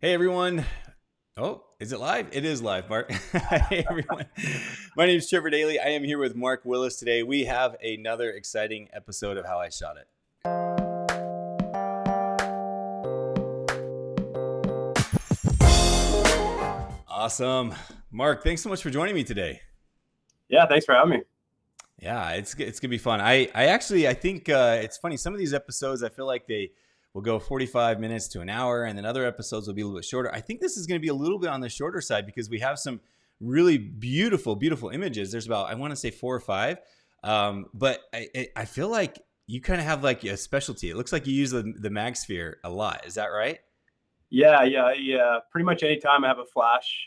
Hey everyone. Oh, is it live? It is live, Mark. Hey everyone. My name is Trevor Daly. I am here with Mark Willis today. We have another exciting episode of How I Shot It. Awesome. Mark, thanks so much for joining me today. Yeah, thanks for having me. Yeah, it's gonna be fun. I think it's funny. Some of these episodes, I feel like they will go 45 minutes to an hour, and then other episodes will be a little bit shorter. I think this is going to be a little bit on the shorter side because we have some really beautiful, beautiful images. There's about, I want to say 4 or 5, but I feel like you kind of have like a specialty. It looks like you use the MagSphere a lot. Is that right? Yeah. Pretty much anytime I have a flash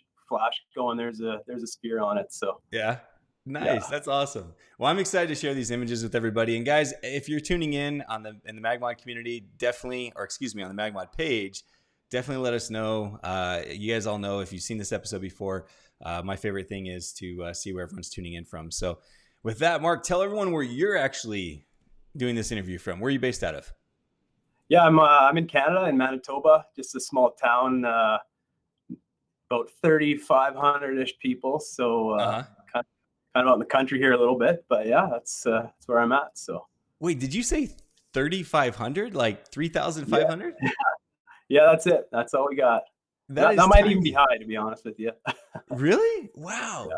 going, there's a sphere on it. So Yeah. yeah, Nice. That's awesome. Well, I'm excited to share these images with everybody. And guys, if you're tuning in in the MagMod community, definitely, or excuse me, on the MagMod page, definitely let us know. You guys all know if you've seen this episode before, my favorite thing is to see where everyone's tuning in from. So with that, Mark, tell everyone where you're actually doing this interview from. Where are you based out of? yeah. I'm in Canada, in Manitoba, just a small town, about 3,500-ish people. So Uh-huh. kind of out in the country here a little bit, but yeah, that's where I'm at. So Wait, did you say 3,500? Like yeah, 3,500? yeah, that's it. That's all we got. That That is might even be tiny. high, to be honest with you. Really? Wow. Yeah.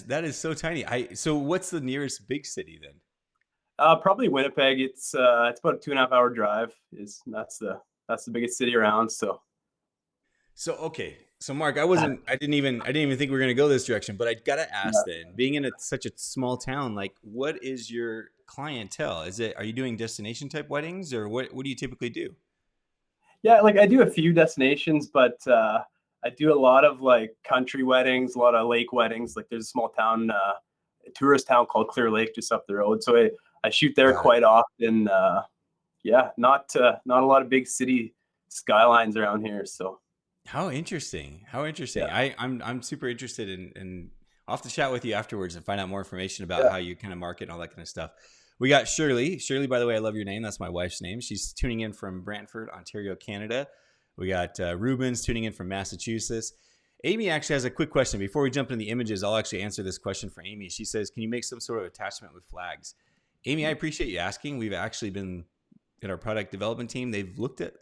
That is so tiny. So what's the nearest big city then? Probably Winnipeg. It's about a 2.5 hour drive. That's the biggest city around. So So okay. So Mark, I didn't even think we were gonna go this direction, but I gotta yeah. ask then, being in such a small town, like what is your clientele? Are you doing destination type weddings or what do you typically do? Yeah, like I do a few destinations, but I do a lot of like country weddings, a lot of lake weddings. Like there's a small town, a tourist town called Clear Lake just up the road. So I shoot there Got it. quite often. Yeah, not a lot of big city skylines around here. So How interesting. How interesting. yeah, I'm super interested in I'll have to chat with you afterwards and find out more information about yeah, how you kind of market and all that kind of stuff. We got Shirley. Shirley, by the way, I love your name. That's my wife's name. She's tuning in from Brantford, Ontario, Canada. We got Rubens tuning in from Massachusetts. Amy actually has a quick question. Before we jump into the images, I'll actually answer this question for Amy. She says, can you make some sort of attachment with flags? Amy, I appreciate you asking. We've actually been in our product development team. They've looked at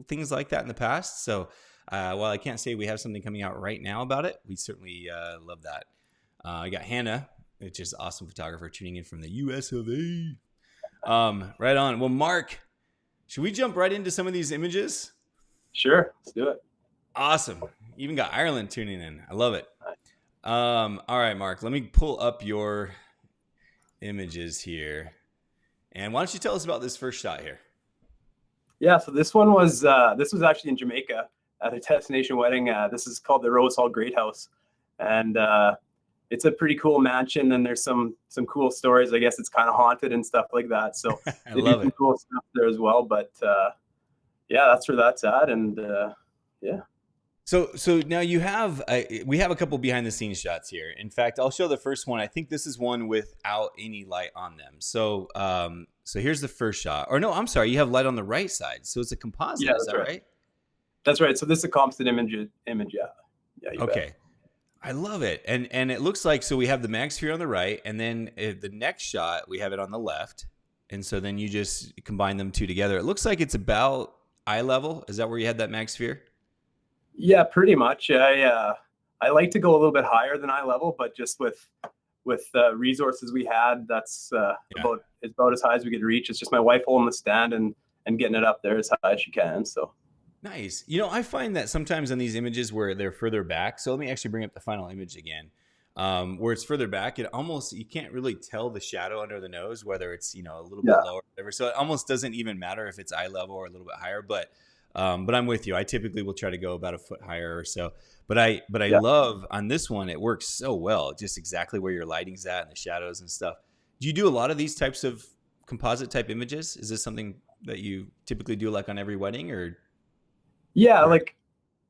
things like that in the past. So while I can't say we have something coming out right now about it, we certainly love that. I got Hannah, which is an awesome photographer, tuning in from the US of A. Right on. Well, Mark, should we jump right into some of these images? sure, let's do it. Awesome. Even got Ireland tuning in. I love it. All right, Mark, let me pull up your images here. And why don't you tell us about this first shot here? Yeah, so this was actually in Jamaica at a destination wedding. This is called the Rose Hall Great House, and it's a pretty cool mansion. And there's some cool stories. I guess it's kind of haunted and stuff like that. So I they do love some it. cool stuff there as well. But yeah, that's where that's at. And yeah, So now we have a couple behind the scenes shots here. In fact, I'll show the first one. I think this is one without any light on them. So here's the first shot. Or no, I'm sorry, you have light on the right side. So it's a composite. yeah, Is that's that right. right? That's right. So this is a composite image. Yeah, yeah, you bet. Okay. I love it. And it looks like, so we have the MagSphere on the right, and then the next shot we have it on the left. And so then you just combine them two together. It looks like it's about eye level. Is that where you had that MagSphere? Yeah, pretty much. I like to go a little bit higher than eye level, but just with resources we had, that's Yeah. about as high as we could reach. It's just my wife holding the stand and getting it up there as high as she can. So Nice. I find that sometimes on these images where they're further back. So let me actually bring up the final image again. Where it's further back, you can't really tell the shadow under the nose, whether it's, a little bit yeah, lower or whatever. So it almost doesn't even matter if it's eye level or a little bit higher. But I'm with you. I typically will try to go about a foot higher or so. But I yeah. love on this one, it works so well, just exactly where your lighting's at and the shadows and stuff. Do you do a lot of these types of composite type images? Is this something that you typically do like on every wedding or? Yeah, like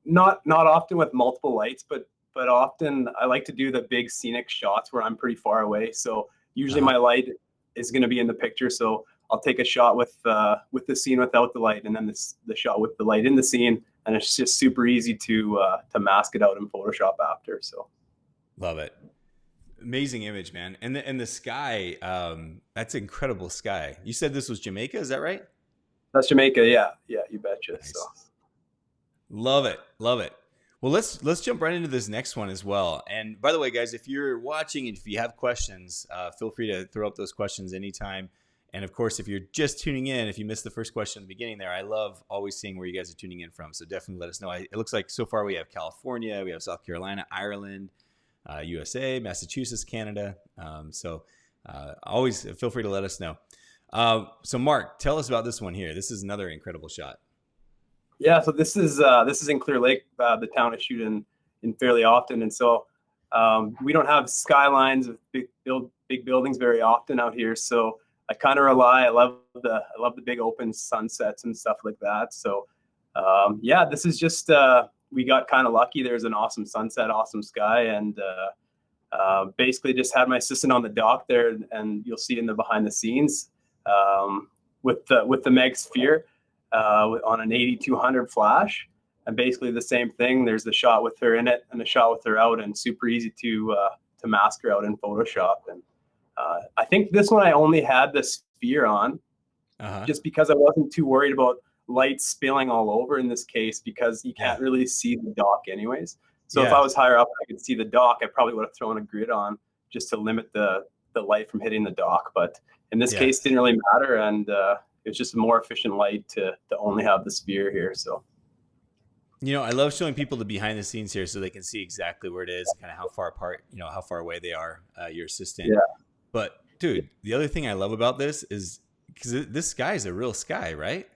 not often with multiple lights, but often I like to do the big scenic shots where I'm pretty far away. So usually Uh-huh. my light is going to be in the picture. So I'll take a shot with the scene without the light, and then the shot with the light in the scene, and it's just super easy to mask it out in Photoshop after. So Love it. Amazing image, man. And the sky, that's incredible sky. You said this was Jamaica, is that right? that's Jamaica. Yeah, you betcha. Nice. So Love it. Love it. Well, let's jump right into this next one as well. And by the way, guys, if you're watching and if you have questions, feel free to throw up those questions anytime. And of course, if you're just tuning in, if you missed the first question at the beginning there, I love always seeing where you guys are tuning in from. So definitely let us know. It looks like so far we have California, we have South Carolina, Ireland, USA, Massachusetts, Canada. Always feel free to let us know. So Mark, tell us about this one here. This is another incredible shot. yeah, so this is in Clear Lake, the town I shoot in fairly often, and so we don't have skylines of big buildings very often out here. So I kind of rely. I love the big open sunsets and stuff like that. So yeah, this is just we got kind of lucky. There's an awesome sunset, awesome sky, and basically just had my assistant on the dock there, and you'll see in the behind the scenes with the MagSphere on an 8200 flash, and basically the same thing. There's the shot with her in it and the shot with her out, and super easy to mask her out in Photoshop. And I think this one I only had the sphere on, just because I wasn't too worried about light spilling all over in this case, because you can't really see the dock anyways. So if I was higher up, I could see the dock. I probably would have thrown a grid on just to limit the light from hitting the dock. But in this case, it didn't really matter, and it was just a more efficient light to only have the sphere here. So, I love showing people the behind the scenes here so they can see exactly where it is, kind of how far apart, how far away they are, your assistant. Yeah. But dude, the other thing I love about this is because this sky is a real sky, right?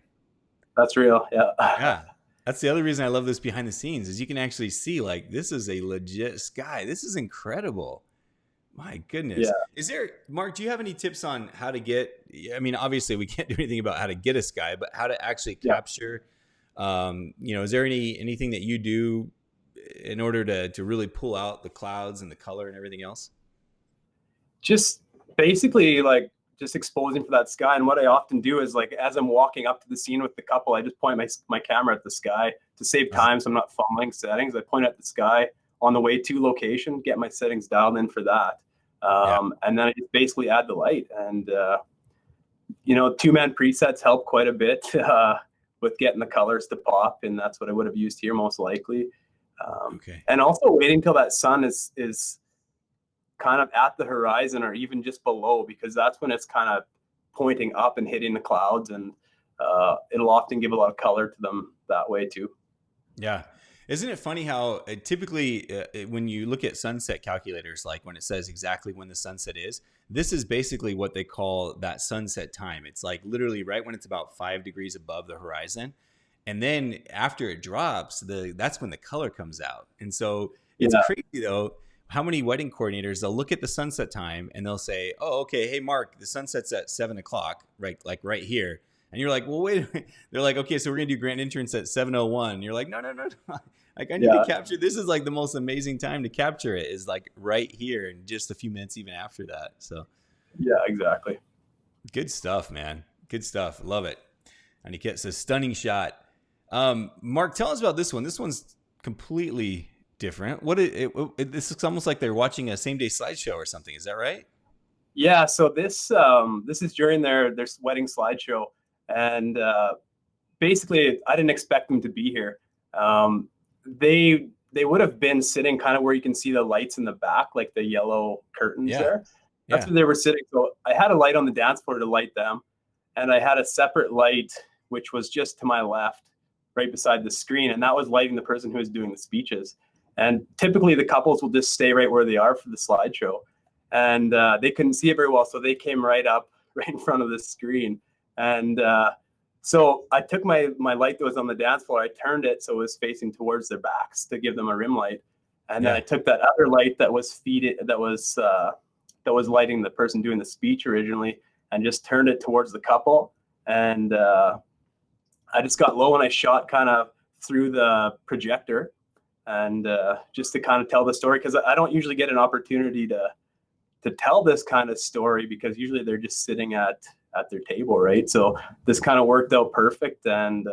That's real. Yeah. Yeah. That's the other reason I love this behind the scenes is you can actually see like this is a legit sky. This is incredible. My goodness. Yeah. Is there, Mark, do you have any tips on how to get, I mean, obviously we can't do anything about how to get a sky, but how to actually capture, is there anything that you do in order to really pull out the clouds and the color and everything else? Just basically like just exposing for that sky. And what I often do is like, as I'm walking up to the scene with the couple, I just point my camera at the sky to save time. So I'm not fumbling settings. I point at the sky on the way to location, get my settings dialed in for that. And then I just basically add the light, and, 2-man presets help quite a bit with getting the colors to pop. And that's what I would have used here most likely. And also waiting till that sun is kind of at the horizon or even just below, because that's when it's kind of pointing up and hitting the clouds, and it'll often give a lot of color to them that way too. Yeah. Isn't it funny how typically when you look at sunset calculators, like when it says exactly when the sunset is, this is basically what they call that sunset time. It's like literally right when it's about 5 degrees above the horizon. And then after it drops, that's when the color comes out. And so it's crazy though, how many wedding coordinators, they'll look at the sunset time and they'll say, oh, okay, hey, Mark, the sunset's at 7 o'clock, right? Like right here. And you're like, well, wait a minute. They're like, okay, so we're going to do grand entrance at 7:01. And you're like, no. Like I need to capture, this is like the most amazing time to capture it is like right here and just a few minutes even after that. So yeah, exactly. Good stuff, man. Good stuff. Love it. And he gets a stunning shot. Mark, tell us about this one. This one's completely different. This looks almost like they're watching a same-day slideshow or something. Is that right? Yeah. So this is during their wedding slideshow, and basically I didn't expect them to be here. They would have been sitting kind of where you can see the lights in the back, like the yellow curtains there. That's where they were sitting. So I had a light on the dance floor to light them, and I had a separate light which was just to my left, right beside the screen, and that was lighting the person who was doing the speeches. And typically the couples will just stay right where they are for the slideshow, and they couldn't see it very well, so they came right up right in front of the screen. And so I took my light that was on the dance floor, I turned it so it was facing towards their backs to give them a rim light. And then I took that other light that was lighting the person doing the speech originally, and just turned it towards the couple. And I just got low and I shot kind of through the projector, and just to kind of tell the story, because I don't usually get an opportunity to tell this kind of story, because usually they're just sitting at at their table, right? So this kind of worked out perfect, and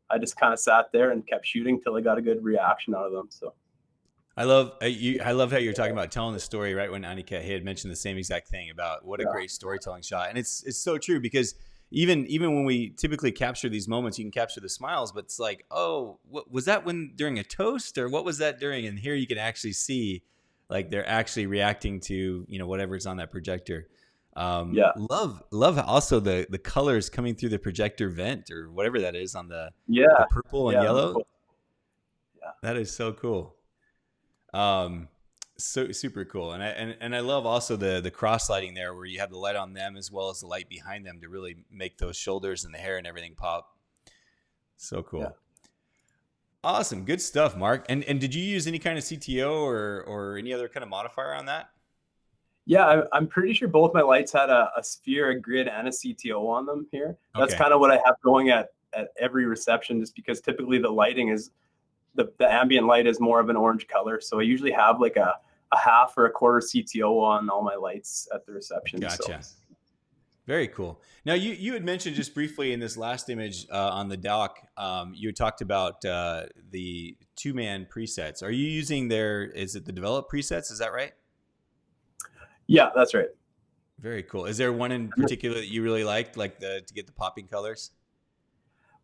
I just kind of sat there and kept shooting till I got a good reaction out of them. So I love I love how you're talking about telling the story right when Anika had mentioned the same exact thing about what a great storytelling shot, and it's so true because even when we typically capture these moments, you can capture the smiles, but it's like, oh, what was that when during a toast or what was that during? And here you can actually see like they're actually reacting to whatever's on that projector. Love also the colors coming through the projector vent or whatever that is on the purple and yellow. Yeah, that is so cool. So super cool. And I love also the cross lighting there where you have the light on them as well as the light behind them to really make those shoulders and the hair and everything pop. So cool. Yeah. Awesome. Good stuff, Mark. And did you use any kind of CTO or any other kind of modifier on that? Yeah, I'm pretty sure both my lights had a sphere, a grid, and a CTO on them here. That's kind of what I have going at every reception, just because typically the lighting is the ambient light is more of an orange color. So I usually have like a half or a quarter CTO on all my lights at the reception. Gotcha. So. Very cool. Now you had mentioned just briefly in this last image on the dock, you had talked about the 2-man presets. Are you using is it the developed presets? Is that right? Yeah, that's right. Very cool. Is there one in particular that you really liked, like to get the popping colors?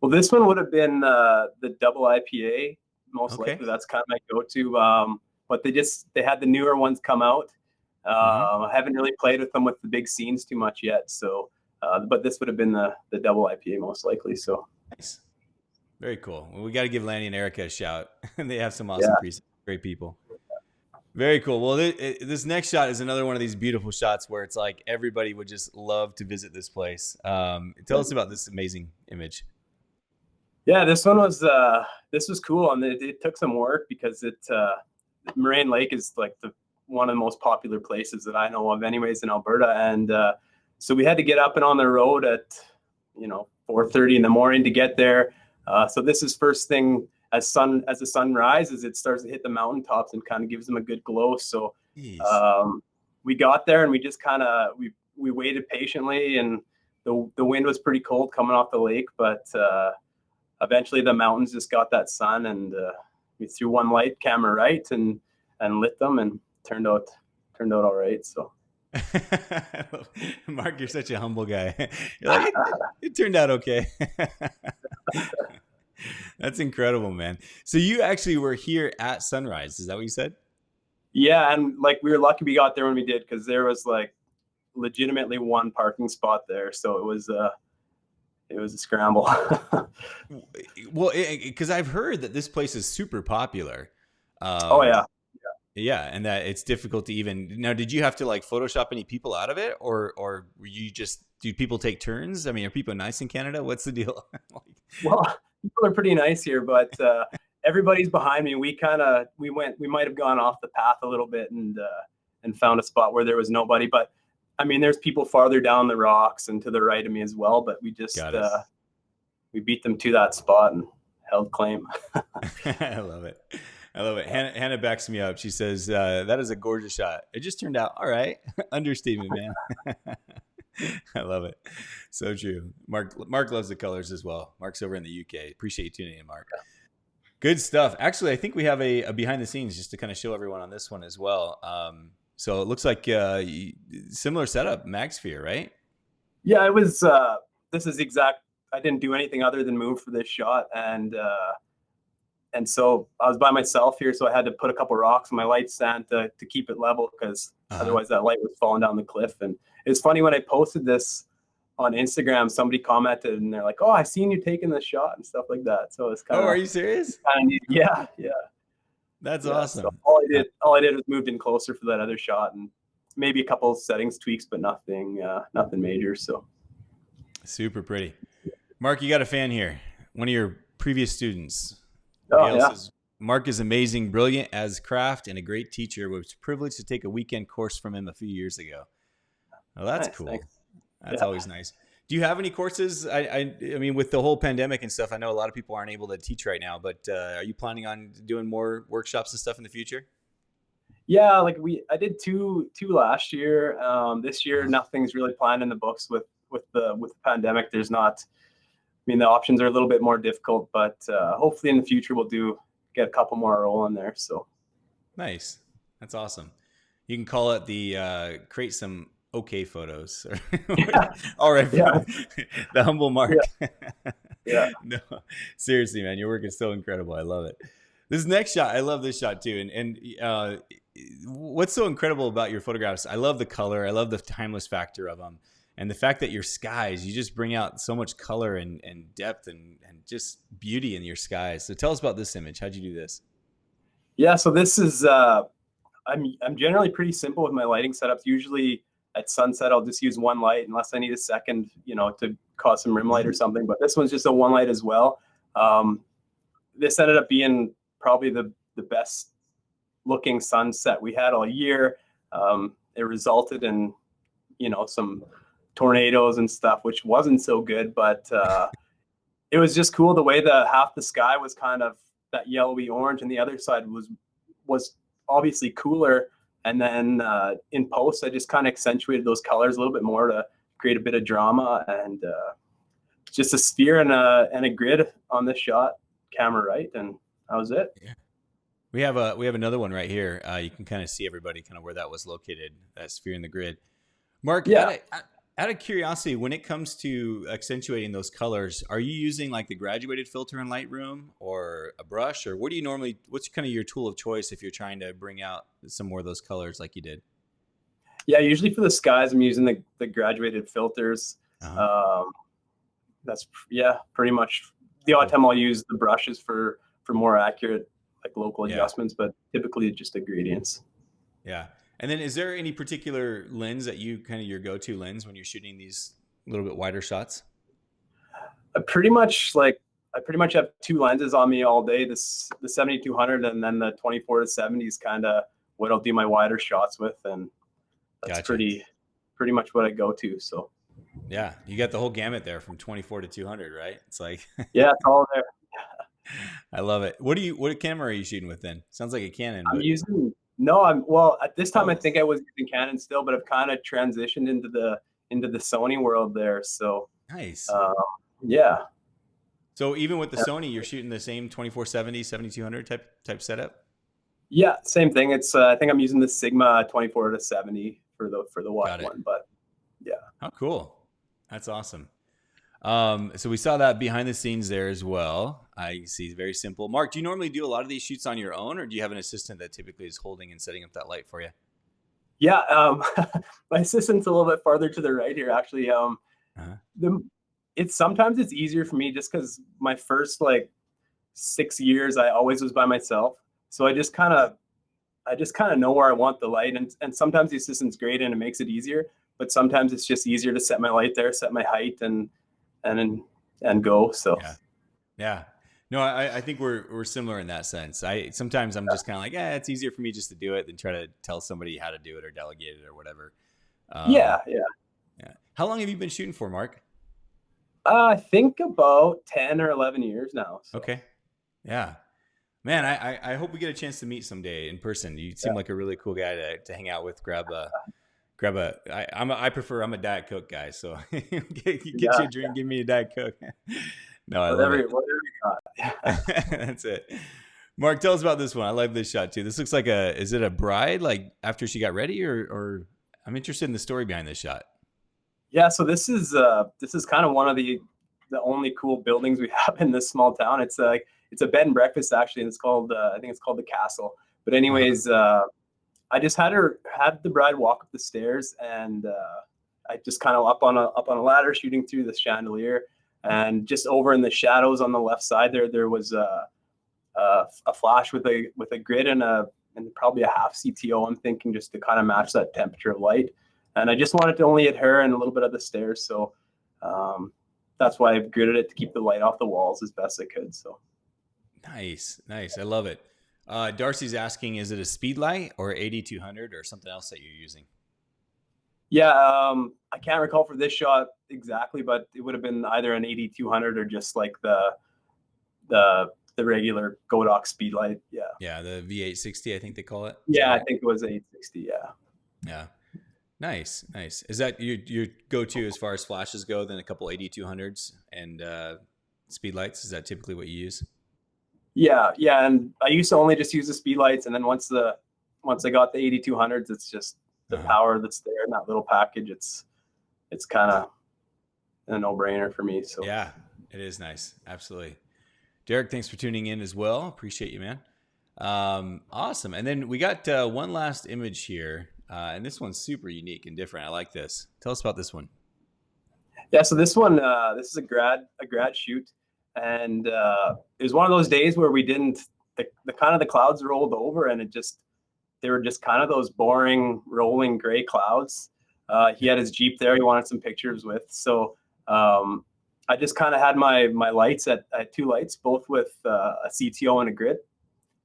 Well, this one would have been the double IPA. Most likely, that's kind of my go-to. But they had the newer ones come out. I haven't really played with them with the big scenes too much yet. So, but this would have been the double IPA most likely. So nice, very cool. Well, we got to give Lanny and Erica a shout. They have some awesome presets. Great people. Very cool. Well, this next shot is another one of these beautiful shots where it's like everybody would just love to visit this place. Tell us about this amazing image. Yeah, this one was cool, and it took some work because Moraine Lake is like one of the most popular places that I know of, anyways, in Alberta, and so we had to get up and on the road at 4:30 in the morning to get there. So this is first thing as the sun rises, it starts to hit the mountaintops and kind of gives them a good glow. So we got there and we just kind of we waited patiently, and the wind was pretty cold coming off the lake, but eventually the mountains just got that sun, and we threw one light camera right and lit them, and turned out all right. So Mark, you're such a humble guy. You're like, it turned out okay. That's incredible, man. So you actually were here at sunrise. Is that what you said? Yeah, and like we were lucky we got there when we did, because there was like legitimately one parking spot there, so it was a scramble. Well, because I've heard that this place is super popular. Oh yeah. Yeah, and that it's difficult to even now. Did you have to like Photoshop any people out of it, or were you just do people take turns? I mean, are people nice in Canada? What's the deal? Well, people are pretty nice here, but everybody's behind me. We might have gone off the path a little bit and found a spot where there was nobody. But I mean, there's people farther down the rocks and to the right of me as well. But we just we beat them to that spot and held claim. I love it. Hannah backs me up. She says, that is a gorgeous shot. It just turned out all right. Understatement, man. I love it. So true. Mark loves the colors as well. Mark's over in the UK. Appreciate you tuning in, Mark. Good stuff. Actually, I think we have a behind the scenes just to kind of show everyone on this one as well. So it looks like similar setup, MagSphere, right? Yeah, it was. This is exact. I didn't do anything other than move for this shot, and so I was by myself here, so I had to put a couple rocks on my light stand to keep it level, because otherwise that light was falling down the cliff. And it's funny, when I posted this on Instagram, somebody commented and they're like, "Oh, I seen you taking this shot," and stuff like that. So it's kind of. Oh, are you serious? Yeah. That's awesome. So all I did was moved in closer for that other shot, and maybe a couple of settings tweaks, but nothing major. So super pretty. Mark, you got a fan here. One of your previous students. Says, Mark is amazing, brilliant as craft, and a great teacher. Was privileged to take a weekend course from him a few years ago. Well, that's nice, cool. Thanks. That's always nice. Do you have any courses? I mean, with the whole pandemic and stuff, I know a lot of people aren't able to teach right now, but are you planning on doing more workshops and stuff in the future? Yeah, like I did two last year. This year, nothing's really planned in the books with with the pandemic, there's not. I mean, the options are a little bit more difficult, but hopefully in the future we'll get a couple more rolling there. So nice. That's awesome. You can call it the create some okay photos. All right, yeah, the humble Mark. yeah, yeah. No, seriously, man, your work is so incredible. I love it. This next shot, I love this shot too. And what's so incredible about your photographs? I love the color. I love the timeless factor of them, and the fact that your skies, you just bring out so much color and depth and just beauty in your skies. So tell us about this image. How'd you do this? Yeah, so this is I'm generally pretty simple with my lighting setups. Usually at sunset, I'll just use one light unless I need a second, to cause some rim light or something. But this one's just a one light as well. This ended up being probably the best looking sunset we had all year. It resulted in, some tornadoes and stuff, which wasn't so good, but it was just cool the way half the sky was kind of that yellowy orange and the other side was obviously cooler. And then in post, I just kind of accentuated those colors a little bit more to create a bit of drama, and just a sphere and a grid on this shot, camera right, and that was it. Yeah. We have another one right here. You can kind of see everybody kind of where that was located, that sphere in the grid. Mark, Yeah. Out of curiosity, when it comes to accentuating those colors, are you using like the graduated filter in Lightroom or a brush, or what's kind of your tool of choice if you're trying to bring out some more of those colors like you did? Yeah, usually for the skies, I'm using the graduated filters. That's pretty much the odd time I'll use the brushes for more accurate like local adjustments, but typically just the gradients. Yeah. And then is there any particular lens that you kind of your go-to lens when you're shooting these a little bit wider shots? I pretty much have two lenses on me all day. The 7200 and then the 24 to 70 is kind of what I'll do my wider shots with, and that's pretty much what I go to. So yeah, you got the whole gamut there from 24 to 200, right? It's like yeah, it's all there. I love it. What camera are you shooting with then? Sounds like a Canon. At this time I think I was using Canon still, but I've kind of transitioned into the Sony world there. So nice. Yeah. So even with the Sony, you're shooting the same 2470, 7200 type setup? Yeah, same thing. It's I think I'm using the Sigma 24 to 70 for the wide one, but yeah. Oh, cool. That's awesome. So we saw that behind the scenes there as well. I see, very simple. Mark, do you normally do a lot of these shoots on your own, or do you have an assistant that typically is holding and setting up that light for you? Yeah, my assistant's a little bit farther to the right here, actually. Sometimes it's easier for me just because my first 6 years I always was by myself, so I just kind of know where I want the light, and sometimes the assistant's great and it makes it easier, but sometimes it's just easier to set my light there, set my height, and go. So yeah. No, I think we're similar in that sense. Sometimes I'm just kind of like, it's easier for me just to do it than try to tell somebody how to do it or delegate it or whatever. Yeah. How long have you been shooting for, Mark? I think about 10 or 11 years now. So. Okay. Yeah. Man, I hope we get a chance to meet someday in person. You seem like a really cool guy to hang out with. I'm a Diet Coke guy, so get you a drink, give me a Diet Coke. No, I love it. Whatever you got. That's it. Mark, tell us about this one. I love this shot too. This looks like is it a bride, like after she got ready, or I'm interested in the story behind this shot. Yeah, so this is kind of one of the only cool buildings we have in this small town. It's a bed and breakfast actually, and it's called I think it's called the Castle. But anyways, I just had the bride walk up the stairs, and I just kind of up on a ladder shooting through the chandelier, and just over in the shadows on the left side there was a flash with a grid and probably a half CTO. I'm thinking just to kind of match that temperature of light, and I just wanted to only hit her and a little bit of the stairs, so that's why I gridded it to keep the light off the walls as best I could. So nice, I love it. Darcy's asking, is it a speed light or 8200 or something else that you're using? Yeah, I can't recall for this shot exactly, but it would have been either an 8200 or just like the regular Godox speed light. Yeah, the V860, I think they call it. Yeah, I think it was 860. Yeah. Nice, nice. Is that your go-to as far as flashes go? Then a couple 8200s and speed lights. Is that typically what you use? Yeah, yeah. And I used to only just use the speed lights, and then once I got the 8200s, it's just the power that's there in that little package. It's kind of a no-brainer for me. So yeah, it is nice. Absolutely. Derek, thanks for tuning in as well. Appreciate you, man. Awesome. And then we got one last image here, and this one's super unique and different. I like this. Tell us about this one. Yeah, so this one, this is a grad shoot, and it was one of those days where we didn't the kind of the clouds rolled over, and they were just kind of those boring rolling gray clouds. He had his Jeep there. He wanted some pictures with, so I just kind of had my lights at 2 lights, both with a CTO and a grid,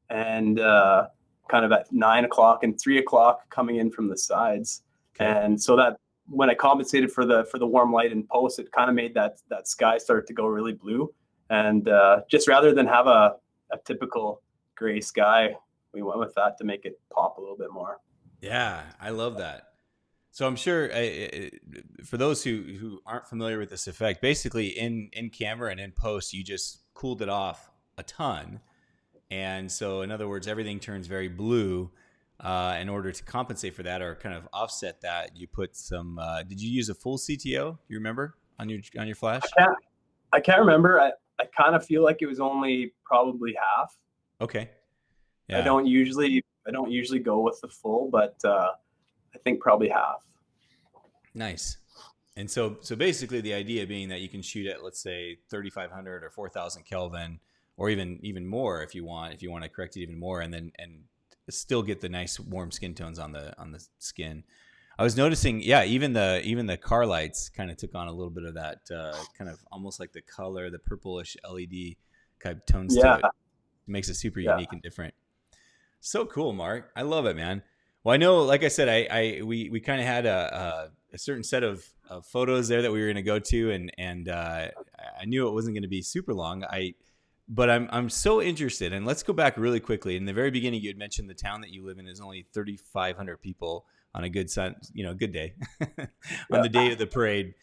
and kind of at 9 o'clock and 3 o'clock coming in from the sides. Okay. And so that when I compensated for the warm light in post, it kind of made that sky start to go really blue. And just rather than have a typical gray sky, we went with that to make it pop a little bit more. Yeah, I love that. So I'm sure for those who aren't familiar with this effect, basically in camera and in post, you just cooled it off a ton. And so in other words, everything turns very blue. In order to compensate for that or kind of offset that, you put some, did you use a full CTO? Do you remember on your flash? I can't remember. I kind of feel like it was only probably half. Okay. Yeah. I don't usually go with the full, but I think probably half. Nice. And so basically the idea being that you can shoot at, let's say 3,500 or 4,000 Kelvin, or even more if you want to correct it even more, and still get the nice warm skin tones on the skin. I was noticing, yeah, even the car lights kind of took on a little bit of that kind of almost like the color, the purplish LED kind of tones to it. It makes it super unique and different. So cool, Mark. I love it, man. Well, I know, like I said, we kind of had a certain set of photos there that we were going to go to, and I knew it wasn't going to be super long. But I'm so interested, and let's go back really quickly. In the very beginning, you had mentioned the town that you live in is only 3,500 people on a good day, on the day of the parade.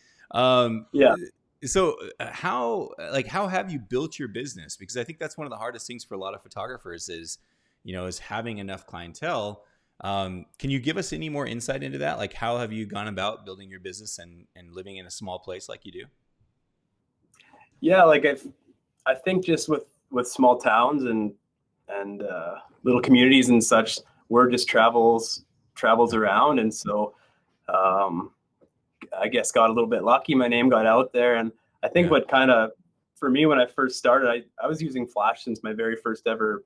So how have you built your business? Because I think that's one of the hardest things for a lot of photographers is having enough clientele. Can you give us any more insight into that? Like, how have you gone about building your business and living in a small place like you do? Yeah, like I think just with small towns and little communities and such, word just travels around, and so I guess got a little bit lucky. My name got out there, and I think what kind of for me when I first started, I was using flash since my very first ever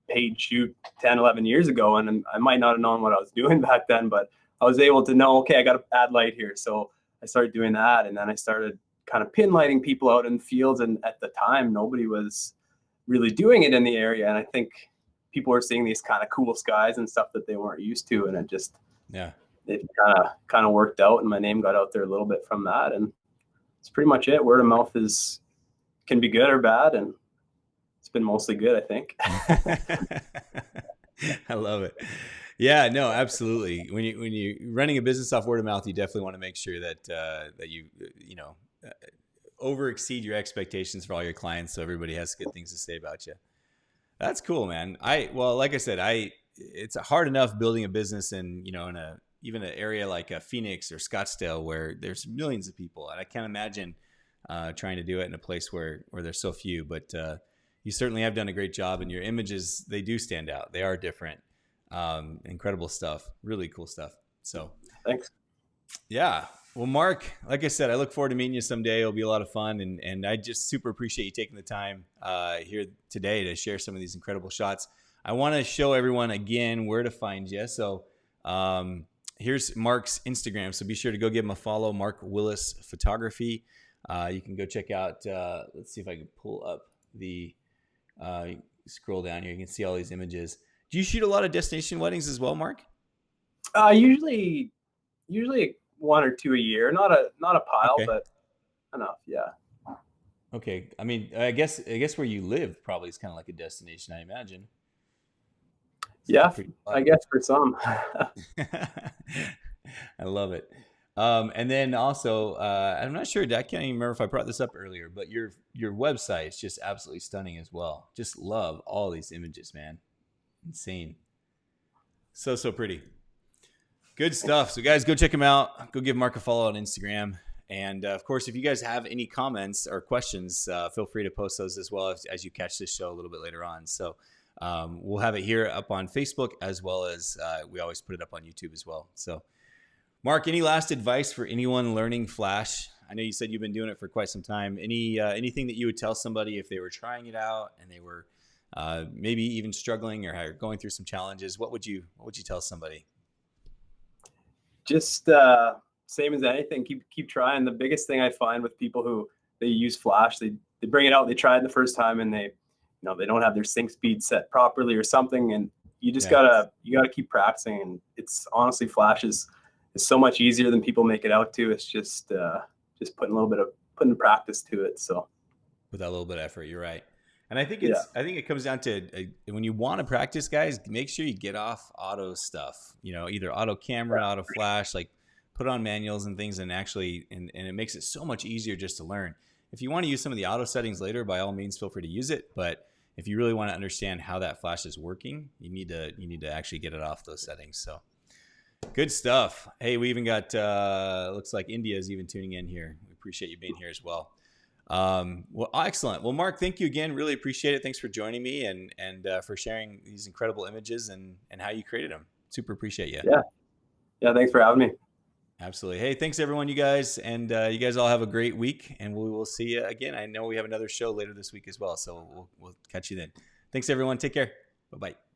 paid shoot 10, 11 years ago, and I might not have known what I was doing back then, but I was able to know, okay, I got to add light here, so I started doing that, and then I started kind of pin lighting people out in the fields, and at the time nobody was really doing it in the area, and I think people were seeing these kind of cool skies and stuff that they weren't used to, and it kind of worked out, and my name got out there a little bit from that, and it's pretty much it. Word of mouth can be good or bad, and it's been mostly good, I think. I love it. Yeah, no, absolutely. When you're running a business off word of mouth, you definitely want to make sure that you over exceed your expectations for all your clients, so everybody has good things to say about you. That's cool, man. Like I said, it's hard enough building a business in even an area like Phoenix or Scottsdale where there's millions of people, and I can't imagine trying to do it in a place where there's so few. But you certainly have done a great job, and your images, they do stand out. They are different. Incredible stuff. Really cool stuff. So thanks. Yeah. Well, Mark, like I said, I look forward to meeting you someday. It'll be a lot of fun. And I just super appreciate you taking the time here today to share some of these incredible shots. I want to show everyone again where to find you. So here's Mark's Instagram. So be sure to go give him a follow, Mark Willis Photography. You can go check out, let's see if I can pull up scroll down here. You can see all these images. Do you shoot a lot of destination weddings as well, Mark? Usually 1 or 2 a year, not a pile, okay, but enough. Yeah. Okay. I mean, I guess where you live probably is kind of like a destination, I imagine. Yeah, I guess for some. I love it. And then also, I'm not sure, I can't even remember if I brought this up earlier, but your website is just absolutely stunning as well. Just love all these images, man. Insane. So pretty. Good stuff. So guys, go check him out. Go give Mark a follow on Instagram. And of course, if you guys have any comments or questions, feel free to post those as well as you catch this show a little bit later on. So we'll have it here up on Facebook, as well as we always put it up on YouTube as well. So Mark, any last advice for anyone learning Flash? I know you said you've been doing it for quite some time. Anything that you would tell somebody if they were trying it out and they were maybe even struggling or going through some challenges? What would you tell somebody? Just same as anything, keep trying. The biggest thing I find with people who they use Flash, they bring it out, they try it the first time, and they don't have their sync speed set properly or something, and you just gotta keep practicing. And it's honestly, Flash is so much easier than people make it out to. It's just putting practice to it. So with that little bit of effort, you're right. And I think it comes down to when you want to practice, guys, make sure you get off auto stuff. Either auto camera, auto flash, like put on manuals and things, and actually, and it makes it so much easier just to learn. If you want to use some of the auto settings later, by all means, feel free to use it. But if you really want to understand how that flash is working, you need to actually get it off those settings. So good stuff. Hey, we even got looks like India is even tuning in here. We appreciate you being here as well. Well, excellent. Well, Mark, thank you again. Really appreciate it. Thanks for joining me and for sharing these incredible images and how you created them. Super appreciate you. Yeah. Thanks for having me. Absolutely. Hey, thanks everyone, you guys. And you guys all have a great week, and we will see you again. I know we have another show later this week as well, so we'll catch you then. Thanks everyone. Take care. Bye-bye.